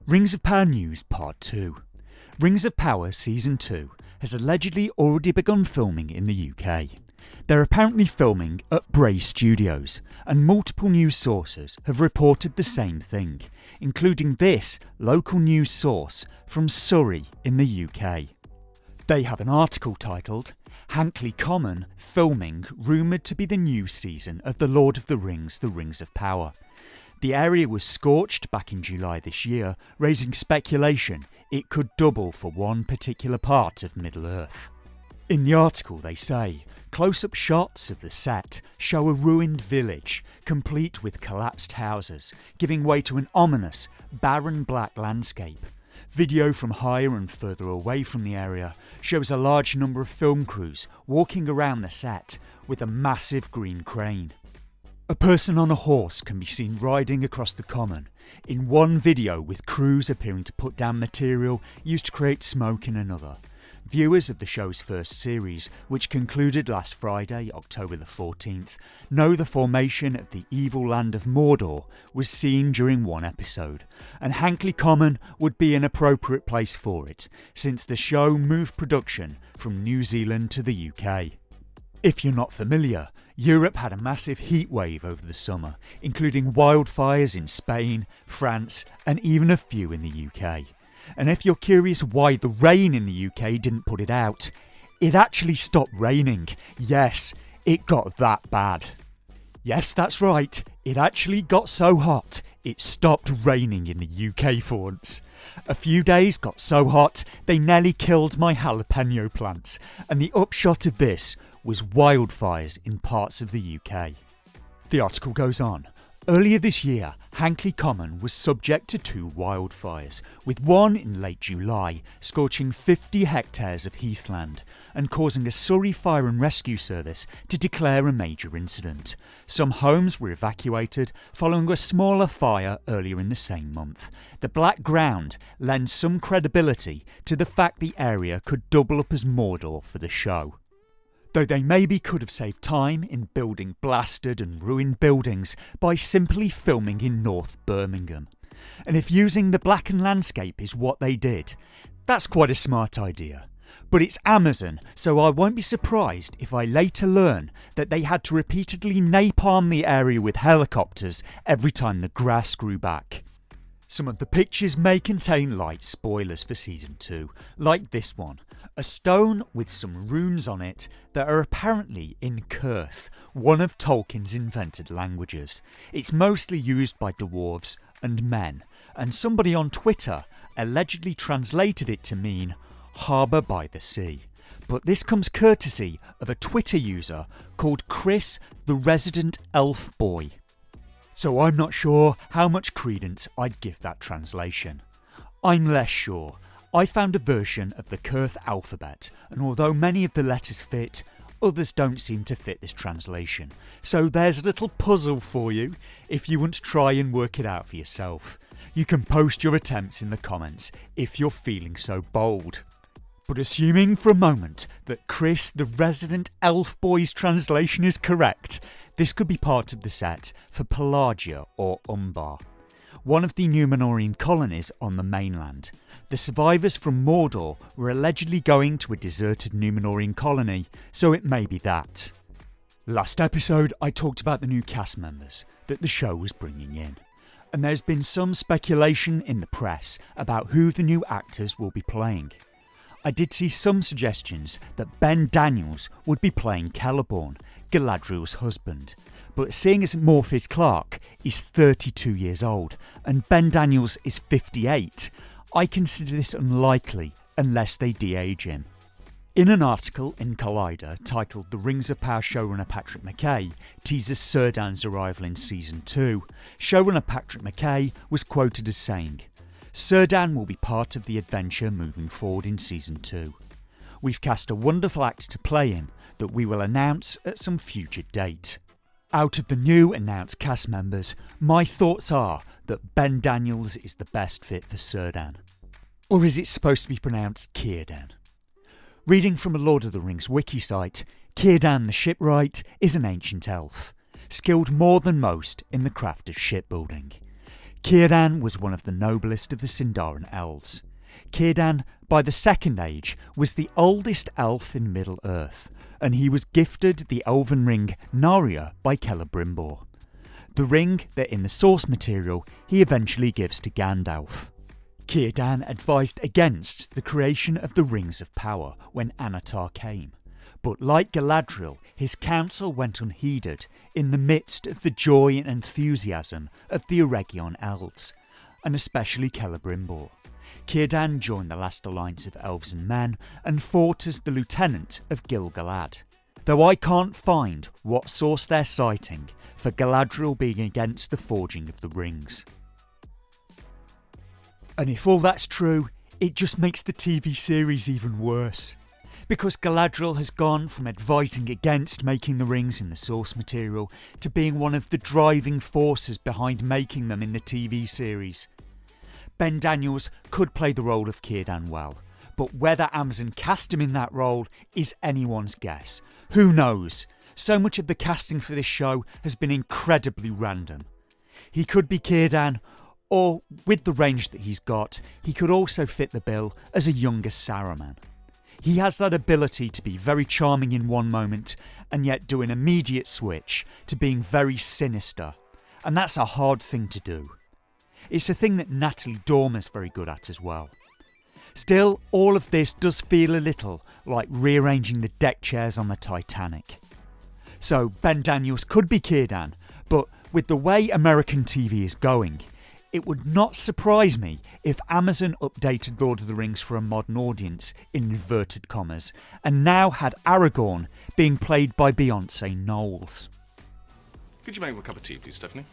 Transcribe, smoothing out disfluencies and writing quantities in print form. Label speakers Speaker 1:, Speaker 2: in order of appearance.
Speaker 1: Rings of Power News Part 2. Rings of Power Season 2 has allegedly already begun filming in the UK. They're apparently filming at Bray Studios, and multiple news sources have reported the same thing, including this local news source from Surrey in the UK. They have an article titled, "Hankley Common Filming Rumoured to be the new season of The Lord of the Rings, The Rings of Power." The area was scorched back in July this year, raising speculation it could double for one particular part of Middle-earth. In the article they say, close-up shots of the set show a ruined village, complete with collapsed houses, giving way to an ominous, barren black landscape. Video from higher and further away from the area shows a large number of film crews walking around the set with a massive green crane. A person on a horse can be seen riding across the common, in one video with crews appearing to put down material used to create smoke in another. Viewers of the show's first series, which concluded last Friday, October the 14th, know the formation of the evil land of Mordor was seen during one episode, and Hankley Common would be an appropriate place for it, since the show moved production from New Zealand to the UK. If you're not familiar, Europe had a massive heat wave over the summer, including wildfires in Spain, France, and even a few in the UK. And if you're curious why the rain in the UK didn't put it out, it actually stopped raining. Yes, it got that bad. Yes, that's right, it actually got so hot, it stopped raining in the UK for once. A few days got so hot, they nearly killed my jalapeno plants, and the upshot of this was wildfires in parts of the UK. The article goes on. Earlier this year, Hankley Common was subject to two wildfires, with one in late July scorching 50 hectares of heathland and causing a Surrey Fire and Rescue Service to declare a major incident. Some homes were evacuated following a smaller fire earlier in the same month. The black ground lends some credibility to the fact the area could double up as Mordor for the show. Though they maybe could have saved time in building blasted and ruined buildings by simply filming in North Birmingham. And if using the blackened landscape is what they did, that's quite a smart idea. But it's Amazon, so I won't be surprised if I later learn that they had to repeatedly napalm the area with helicopters every time the grass grew back. Some of the pictures may contain light spoilers for Season 2, like this one. A stone with some runes on it that are apparently in Kurth, one of Tolkien's invented languages. It's mostly used by dwarves and men, and somebody on Twitter allegedly translated it to mean harbour by the sea. But this comes courtesy of a Twitter user called Chris the Resident Elf Boy. So I'm not sure how much credence I'd give that translation. I'm less sure. I found a version of the Kurth alphabet, and although many of the letters fit, others don't seem to fit this translation. So there's a little puzzle for you if you want to try and work it out for yourself. You can post your attempts in the comments if you're feeling so bold. But assuming for a moment that Chris the Resident Elf Boy's translation is correct, this could be part of the set for Pelagia or Umbar, one of the Númenórean colonies on the mainland. The survivors from Mordor were allegedly going to a deserted Númenórean colony, so it may be that. Last episode I talked about the new cast members that the show was bringing in, and there's been some speculation in the press about who the new actors will be playing. I did see some suggestions that Ben Daniels would be playing Celeborn, Galadriel's husband, but seeing as Morfydd Clark is 32 years old and Ben Daniels is 58, I consider this unlikely unless they de-age him. In an article in Collider titled "The Rings of Power" showrunner Patrick McKay teases Círdan's arrival in Season 2, showrunner Patrick McKay was quoted as saying, "Círdan will be part of the adventure moving forward in Season 2. We've cast a wonderful actor to play him that we will announce at some future date." Out of the new announced cast members, my thoughts are that Ben Daniels is the best fit for Círdan. Or is it supposed to be pronounced Círdan? Reading from a Lord of the Rings wiki site, Círdan the Shipwright is an ancient elf, skilled more than most in the craft of shipbuilding. Círdan was one of the noblest of the Sindarin elves. Círdan, by the Second Age, was the oldest elf in Middle-earth, and he was gifted the elven ring Narya by Celebrimbor, the ring that in the source material he eventually gives to Gandalf. Círdan advised against the creation of the Rings of Power when Annatar came, but like Galadriel, his counsel went unheeded in the midst of the joy and enthusiasm of the Eregion elves, and especially Celebrimbor. Círdan joined the last alliance of elves and men and fought as the lieutenant of Gil-galad, though I can't find what source they're citing for Galadriel being against the forging of the rings. And if all that's true, it just makes the TV series even worse, because Galadriel has gone from advising against making the rings in the source material to being one of the driving forces behind making them in the TV series. Ben Daniels could play the role of Círdan well, but whether Amazon cast him in that role is anyone's guess. Who knows? So much of the casting for this show has been incredibly random. He could be Círdan, or, with the range that he's got, he could also fit the bill as a younger Saruman. He has that ability to be very charming in one moment and yet do an immediate switch to being very sinister, and that's a hard thing to do. It's a thing that Natalie Dormer's very good at as well. Still, all of this does feel a little like rearranging the deck chairs on the Titanic. So Ben Daniels could be Círdan, but with the way American TV is going, it would not surprise me if Amazon updated Lord of the Rings for a modern audience, in inverted commas, and now had Aragorn being played by Beyonce Knowles.
Speaker 2: Could you make me a cup of tea, please, Stephanie?